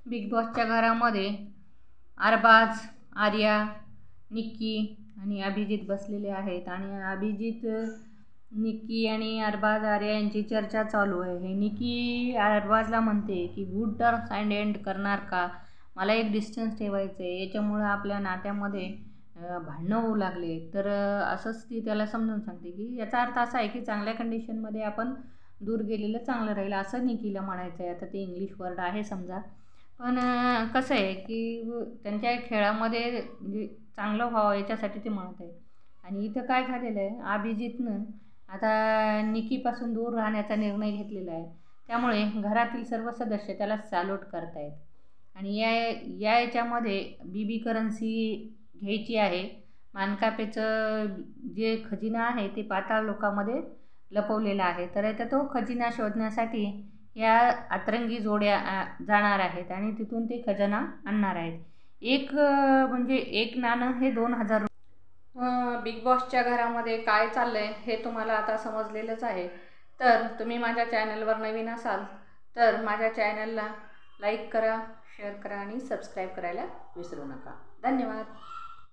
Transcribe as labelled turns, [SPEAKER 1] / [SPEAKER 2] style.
[SPEAKER 1] Big बॉसच्या घरामध्ये अरबाज, आर्या, निक्की आणि अभिजित बसलेले आहेत आणि अभिजित, निक्की आणि अरबाज, आर्या यांची चर्चा चालू आहे. निक्की अरबाजला म्हणते की गुड टर्म्स अँड एंड करणार का? मला एक डिस्टन्स ठेवायचं आहे, याच्यामुळं आपल्या नात्यामध्ये भांडणं होऊ लागले. तर असंच ती त्याला समजून सांगते की याचा अर्थ असा आहे की चांगल्या कंडिशनमध्ये आपण दूर गेलेलं चांगलं राहील, असं निक्कीला म्हणायचं आहे. आता ते इंग्लिश वर्ड आहे समजा, पण कसं आहे की त्यांच्या खेळामध्ये म्हणजे चांगलं व्हावं याच्यासाठी ते म्हणत आहे. आणि इथं काय झालेलं आहे, अभिजितनं आता निक्कीपासून दूर राहण्याचा निर्णय घेतलेला आहे. त्यामुळे घरातील सर्व सदस्य त्याला सॅल्यूट करत आहेत. आणि याच्यामध्ये बीबी करन्सी घ्यायची आहे. मानकापेचं जे खजिना आहे ते पाताळ लोकामध्ये लपवलेला आहे. तर आता तो खजिना शोधण्यासाठी या अतरंगी जोड्या जाणार आहेत आणि तिथून ते खजाना आणणार आहेत. म्हणजे एक नाणं हे 2000 बिग बॉसच्या घरामध्ये काय चाललं आहे हे तुम्हाला आता समजलेलंच आहे. तर तुम्ही माझ्या चॅनलवर नवीन असाल तर माझ्या चॅनलला लाईक करा, शेअर करा आणि सबस्क्राईब करायला विसरू नका. धन्यवाद.